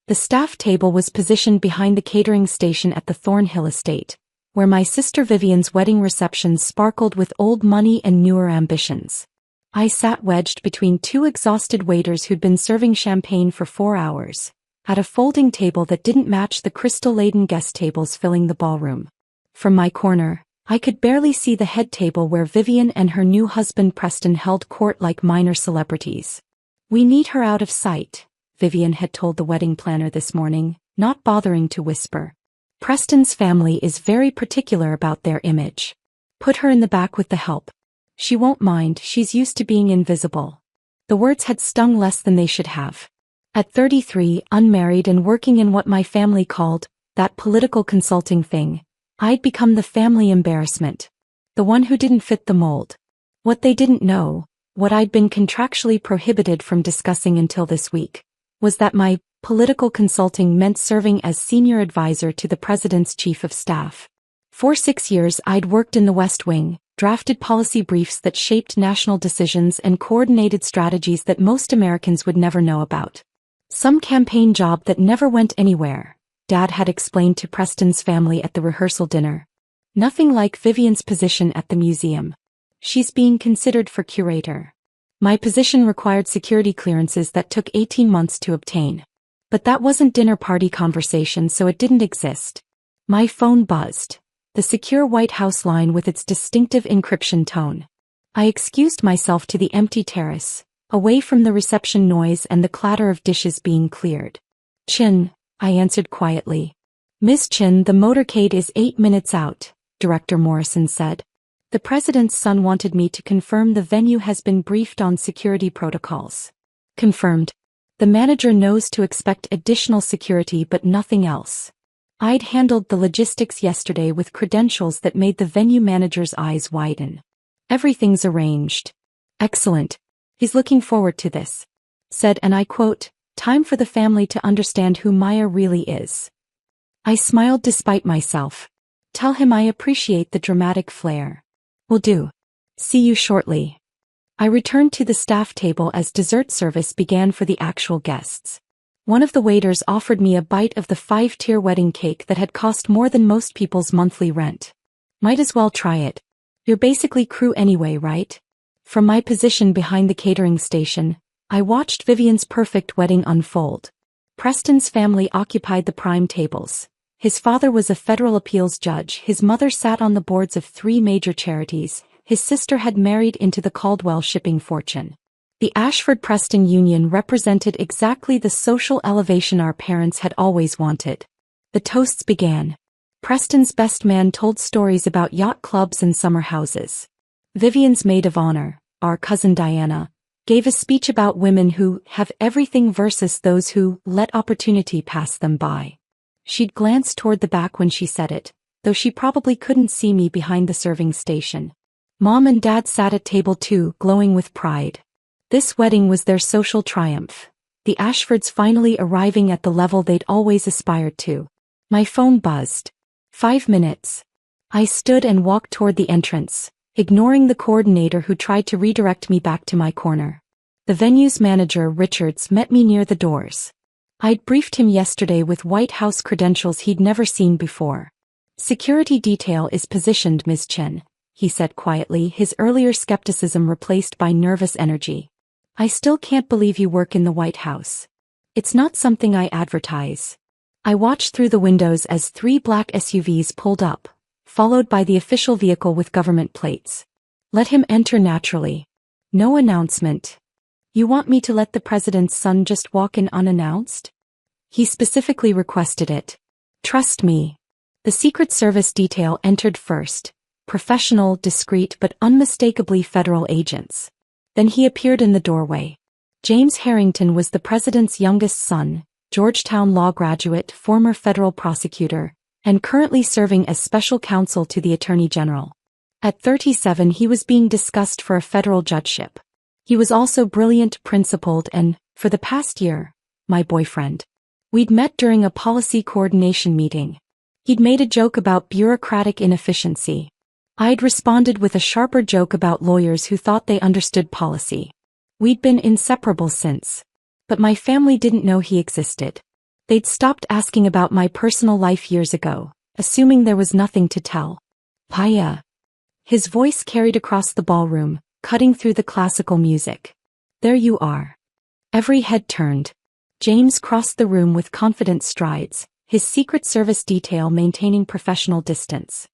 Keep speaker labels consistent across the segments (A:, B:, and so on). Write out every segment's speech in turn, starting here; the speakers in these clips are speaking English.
A: The staff table was positioned behind the catering station at the Thornhill estate, where my sister Vivian's wedding receptions sparkled with old money and newer ambitions. I sat wedged between two exhausted waiters who'd been serving champagne for 4 hours, at a folding table that didn't match the crystal-laden guest tables filling the ballroom. From my corner, I could barely see the head table where Vivian and her new husband Preston held court like minor celebrities. "We need her out of sight," Vivian had told the wedding planner this morning, not bothering to whisper. "Preston's family is very particular about their image. Put her in the back with the help. She won't mind, she's used to being invisible." The words had stung less than they should have. At 33, unmarried and working in what my family called, that political consulting thing, I'd become the family embarrassment. The one who didn't fit the mold. What they didn't know, what I'd been contractually prohibited from discussing until this week, was that my political consulting meant serving as senior advisor to the president's chief of staff. For 6 years I'd worked in the West Wing, drafted policy briefs that shaped national decisions and coordinated strategies that most Americans would never know about. Some campaign job that never went anywhere, Dad had explained to Preston's family at the rehearsal dinner. Nothing like Vivian's position at the museum. She's being considered for curator. My position required security clearances that took 18 months to obtain. But that wasn't dinner party conversation, so it didn't exist. My phone buzzed. The secure White House line with its distinctive encryption tone. I excused myself to the empty terrace, away from the reception noise and the clatter of dishes being cleared. "Chin," I answered quietly. "Miss Chin, the motorcade is 8 minutes out," Director Morrison said. "The president's son wanted me to confirm the venue has been briefed on security protocols." Confirmed. The manager knows to expect additional security but nothing else. I'd handled the logistics yesterday with credentials that made the venue manager's eyes widen. "Everything's arranged." "Excellent. He's looking forward to this," said, and I quote, "Time for the family to understand who Maya really is." I smiled despite myself. "Tell him I appreciate the dramatic flair." "Will do. See you shortly." I returned to the staff table as dessert service began for the actual guests. One of the waiters offered me a bite of the 5-tier wedding cake that had cost more than most people's monthly rent. "Might as well try it. You're basically crew anyway, right?" From my position behind the catering station, I watched Vivian's perfect wedding unfold. Preston's family occupied the prime tables. His father was a federal appeals judge, his mother sat on the boards of 3 major charities, his sister had married into the Caldwell shipping fortune. The Ashford-Preston union represented exactly the social elevation our parents had always wanted. The toasts began. Preston's best man told stories about yacht clubs and summer houses. Vivian's maid of honor, our cousin Diana, gave a speech about women who have everything versus those who let opportunity pass them by. She'd glanced toward the back when she said it, though she probably couldn't see me behind the serving station. Mom and Dad sat at table 2, glowing with pride. This wedding was their social triumph. The Ashfords finally arriving at the level they'd always aspired to. My phone buzzed. 5 minutes. I stood and walked toward the entrance, ignoring the coordinator who tried to redirect me back to my corner. The venue's manager, Richards, met me near the doors. I'd briefed him yesterday with White House credentials he'd never seen before. "Security detail is positioned, Ms. Chen," he said quietly, his earlier skepticism replaced by nervous energy. "I still can't believe you work in the White House. It's not something I advertise." I watched through the windows as 3 black SUVs pulled up, followed by the official vehicle with government plates. "Let him enter naturally. No announcement." "You want me to let the president's son just walk in unannounced?" He specifically requested it. "Trust me." The Secret Service detail entered first, professional, discreet but unmistakably federal agents. Then he appeared in the doorway. James Harrington was the president's youngest son, Georgetown law graduate, former federal prosecutor, and currently serving as special counsel to the Attorney General. At 37 he was being discussed for a federal judgeship. He was also brilliant, principled, and, for the past year, my boyfriend. We'd met during a policy coordination meeting. He'd made a joke about bureaucratic inefficiency. I'd responded with a sharper joke about lawyers who thought they understood policy. We'd been inseparable since. But my family didn't know he existed. They'd stopped asking about my personal life years ago, assuming there was nothing to tell. Paya. His voice carried across the ballroom, cutting through the classical music. There you are. Every head turned. James crossed the room with confident strides, his Secret Service detail maintaining professional distance.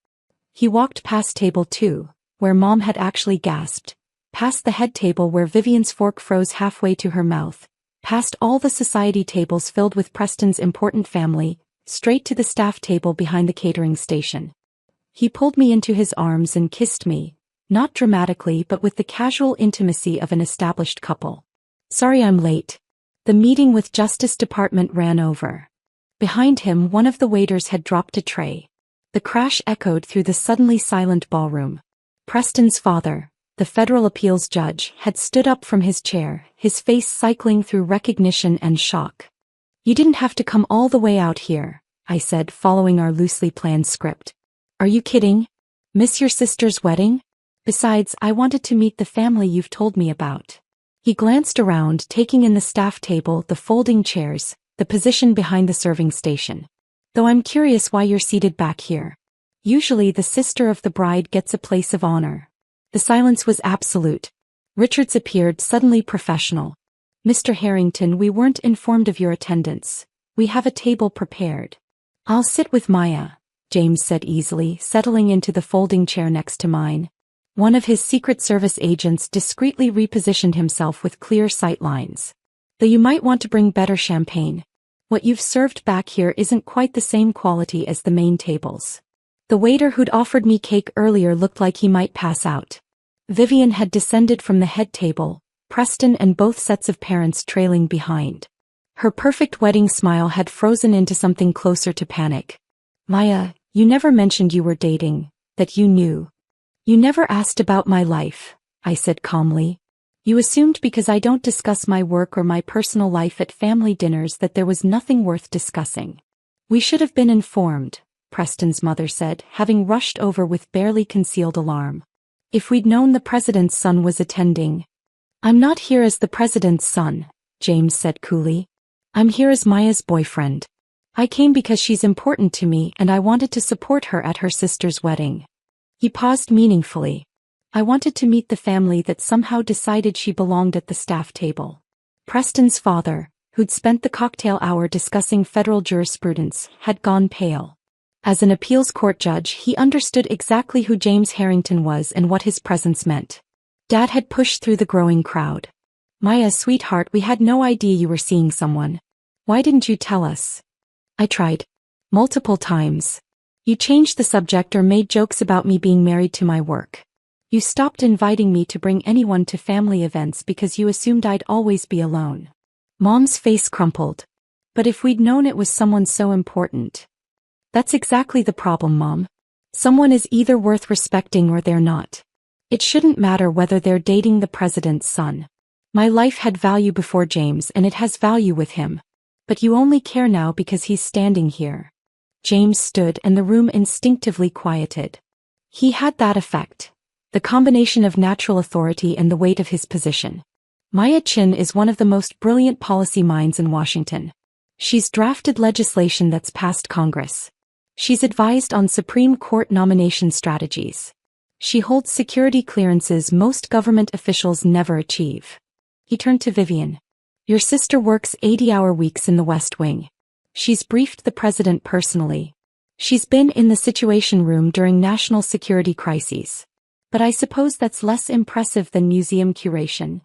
A: He walked past table 2, where Mom had actually gasped, past the head table where Vivian's fork froze halfway to her mouth, past all the society tables filled with Preston's important family, straight to the staff table behind the catering station. He pulled me into his arms and kissed me, not dramatically but with the casual intimacy of an established couple. Sorry I'm late. The meeting with Justice Department ran over. Behind him, one of the waiters had dropped a tray. The crash echoed through the suddenly silent ballroom. Preston's father, the federal appeals judge, had stood up from his chair, his face cycling through recognition and shock. You didn't have to come all the way out here, I said, following our loosely planned script. Are you kidding? Miss your sister's wedding? Besides, I wanted to meet the family you've told me about. He glanced around, taking in the staff table, the folding chairs, the position behind the serving station. Though I'm curious why you're seated back here. Usually the sister of the bride gets a place of honor. The silence was absolute. Richards appeared, suddenly professional. Mr. Harrington, we weren't informed of your attendance. We have a table prepared. I'll sit with Maya, James said easily, settling into the folding chair next to mine. One of his Secret Service agents discreetly repositioned himself with clear sight lines. Though you might want to bring better champagne. What you've served back here isn't quite the same quality as the main tables. The waiter who'd offered me cake earlier looked like he might pass out. Vivian had descended from the head table, Preston and both sets of parents trailing behind. Her perfect wedding smile had frozen into something closer to panic. Maya, you never mentioned you were dating, that you knew. You never asked about my life, I said calmly. You assumed because I don't discuss my work or my personal life at family dinners that there was nothing worth discussing. We should have been informed, Preston's mother said, having rushed over with barely concealed alarm. If we'd known the president's son was attending. I'm not here as the president's son, James said coolly. I'm here as Maya's boyfriend. I came because she's important to me and I wanted to support her at her sister's wedding. He paused meaningfully. I wanted to meet the family that somehow decided she belonged at the staff table. Preston's father, who'd spent the cocktail hour discussing federal jurisprudence, had gone pale. As an appeals court judge, he understood exactly who James Harrington was and what his presence meant. Dad had pushed through the growing crowd. Maya, sweetheart, we had no idea you were seeing someone. Why didn't you tell us? I tried. Multiple times. You changed the subject or made jokes about me being married to my work. You stopped inviting me to bring anyone to family events because you assumed I'd always be alone. Mom's face crumpled. But if we'd known it was someone so important. That's exactly the problem, Mom. Someone is either worth respecting or they're not. It shouldn't matter whether they're dating the president's son. My life had value before James and it has value with him. But you only care now because he's standing here. James stood and the room instinctively quieted. He had that effect. The combination of natural authority and the weight of his position. Maya Chin is one of the most brilliant policy minds in Washington. She's drafted legislation that's passed Congress. She's advised on Supreme Court nomination strategies. She holds security clearances most government officials never achieve. He turned to Vivian. Your sister works 80-hour weeks in the West Wing. She's briefed the president personally. She's been in the Situation Room during national security crises. But I suppose that's less impressive than museum curation.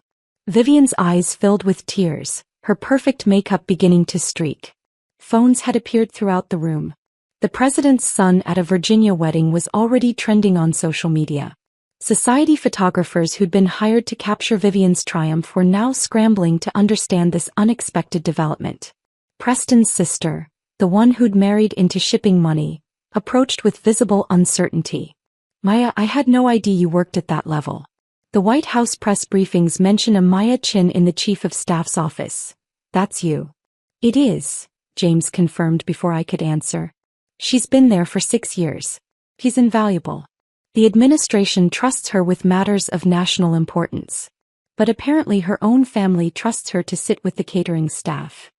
A: Vivian's eyes filled with tears, her perfect makeup beginning to streak. Phones had appeared throughout the room. The president's son at a Virginia wedding was already trending on social media. Society photographers who'd been hired to capture Vivian's triumph were now scrambling to understand this unexpected development. Preston's sister, the one who'd married into shipping money, approached with visible uncertainty. Maya, I had no idea you worked at that level. The White House press briefings mention a Maya Chin in the Chief of Staff's office. That's you. It is, James confirmed before I could answer. She's been there for 6 years. He's invaluable. The administration trusts her with matters of national importance. But apparently her own family trusts her to sit with the catering staff.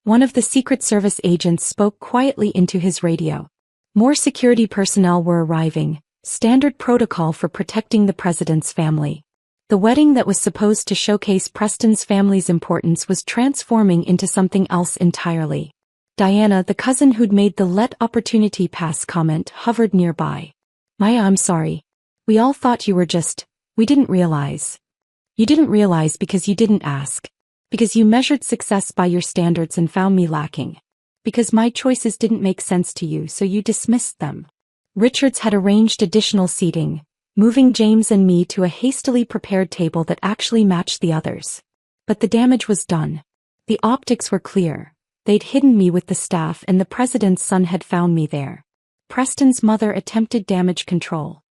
A: One of the Secret Service agents spoke quietly into his radio. More security personnel were arriving, standard protocol for protecting the president's family. The wedding that was supposed to showcase Preston's family's importance was transforming into something else entirely. Diana, the cousin who'd made the "let opportunity pass" comment, hovered nearby. "Maya, I'm sorry. We all thought you were we didn't realize." "You didn't realize because you didn't ask. Because you measured success by your standards and found me lacking. Because my choices didn't make sense to you, so you dismissed them." Richards had arranged additional seating, moving James and me to a hastily prepared table that actually matched the others. But the damage was done. The optics were clear. They'd hidden me with the staff and the president's son had found me there. Preston's mother attempted damage control.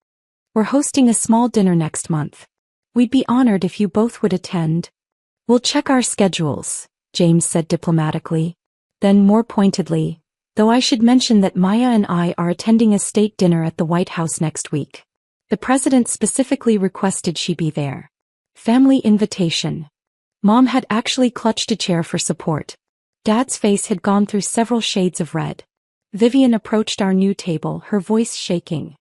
A: "We're hosting a small dinner next month. We'd be honored if you both would attend." "We'll check our schedules," James said diplomatically. Then more pointedly, "Though I should mention that Maya and I are attending a state dinner at the White House next week. The president specifically requested she be there. Family invitation." Mom had actually clutched a chair for support. Dad's face had gone through several shades of red. Vivian approached our new table, her voice shaking.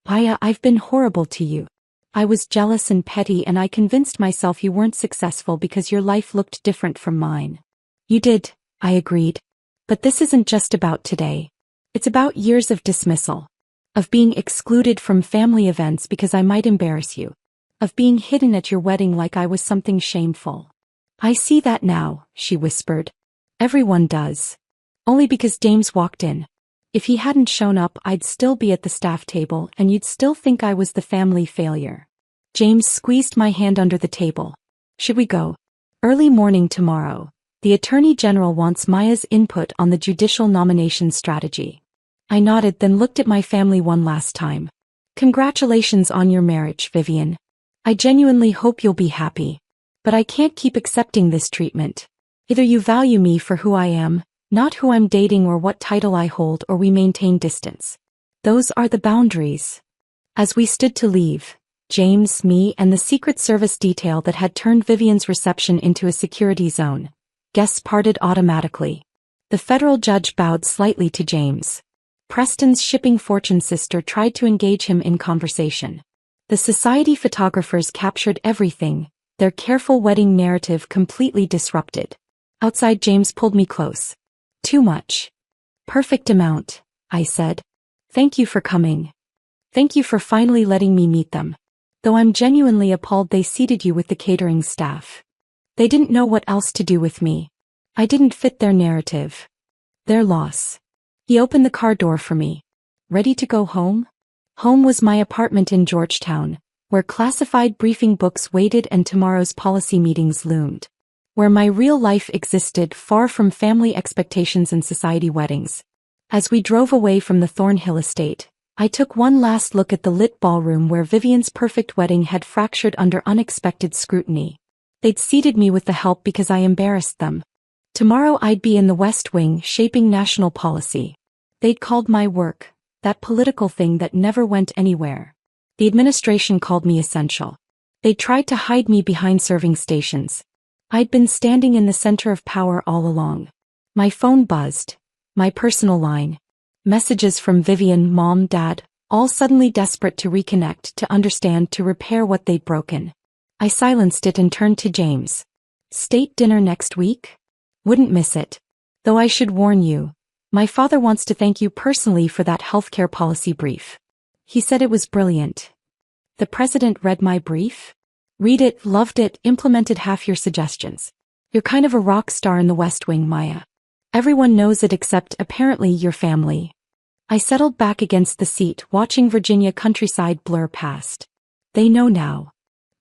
A: "Maya, I've been horrible to you. I was jealous and petty and I convinced myself you weren't successful because your life looked different from mine." "You did," I agreed. "But this isn't just about today. It's about years of dismissal. Of being excluded from family events because I might embarrass you. Of being hidden at your wedding like I was something shameful." "I see that now," she whispered. "Everyone does. Only because James walked in. If he hadn't shown up, I'd still be at the staff table and you'd still think I was the family failure." James squeezed my hand under the table. "Should we go?" "Early morning tomorrow. The Attorney General wants Maya's input on the judicial nomination strategy." I nodded, then looked at my family one last time. "Congratulations on your marriage, Vivian. I genuinely hope you'll be happy. But I can't keep accepting this treatment. Either you value me for who I am, not who I'm dating or what title I hold, or we maintain distance. Those are the boundaries." As we stood to leave, James, me, and the Secret Service detail that had turned Vivian's reception into a security zone, guests parted automatically. The federal judge bowed slightly to James. Preston's shipping fortune sister tried to engage him in conversation. The society photographers captured everything, their careful wedding narrative completely disrupted. Outside, James pulled me close. "Too much." "Perfect amount," I said. "Thank you for coming. Thank you for finally letting me meet them. Though I'm genuinely appalled they seated you with the catering staff. They didn't know what else to do with me. I didn't fit their narrative. Their loss." He opened the car door for me. "Ready to go home?" Home was my apartment in Georgetown, where classified briefing books waited and tomorrow's policy meetings loomed. Where my real life existed, far from family expectations and society weddings. As we drove away from the Thornhill estate, I took one last look at the lit ballroom where Vivian's perfect wedding had fractured under unexpected scrutiny. They'd seated me with the help because I embarrassed them. Tomorrow I'd be in the West Wing shaping national policy. They'd called my work, that political thing that never went anywhere. The administration called me essential. They tried to hide me behind serving stations. I'd been standing in the center of power all along. My phone buzzed. My personal line. Messages from Vivian, Mom, Dad, all suddenly desperate to reconnect, to understand, to repair what they'd broken. I silenced it and turned to James. "State dinner next week? Wouldn't miss it. Though I should warn you, my father wants to thank you personally for that healthcare policy brief. He said it was brilliant." "The president read my brief?" "Read it, loved it, implemented half your suggestions. You're kind of a rock star in the West Wing, Maya. Everyone knows it except, apparently, your family." I settled back against the seat, watching Virginia countryside blur past. "They know now."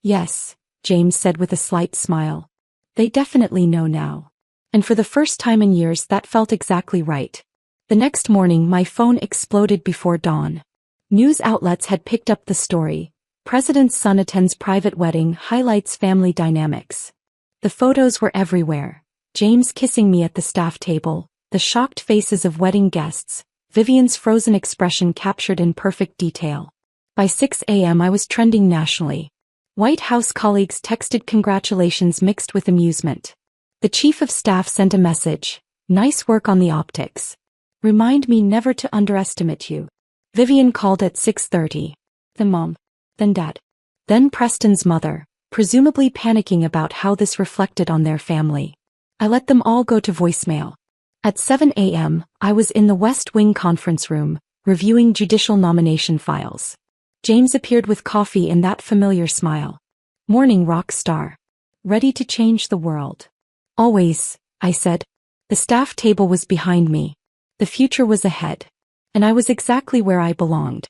A: "Yes," James said with a slight smile. "They definitely know now." And for the first time in years that felt exactly right. The next morning my phone exploded before dawn. News outlets had picked up the story. President's son attends private wedding, highlights family dynamics. The photos were everywhere. James kissing me at the staff table, the shocked faces of wedding guests, Vivian's frozen expression captured in perfect detail. By 6 a.m. I was trending nationally. White House colleagues texted congratulations mixed with amusement. The chief of staff sent a message. Nice work on the optics. Remind me never to underestimate you. Vivian called at 6:30. Then Mom. Then Dad. Then Preston's mother, presumably panicking about how this reflected on their family. I let them all go to voicemail. At 7 a.m., I was in the West Wing conference room, reviewing judicial nomination files. James appeared with coffee and that familiar smile. Morning, rock star. Ready to change the world. Always, I said. The staff table was behind me. The future was ahead. And I was exactly where I belonged.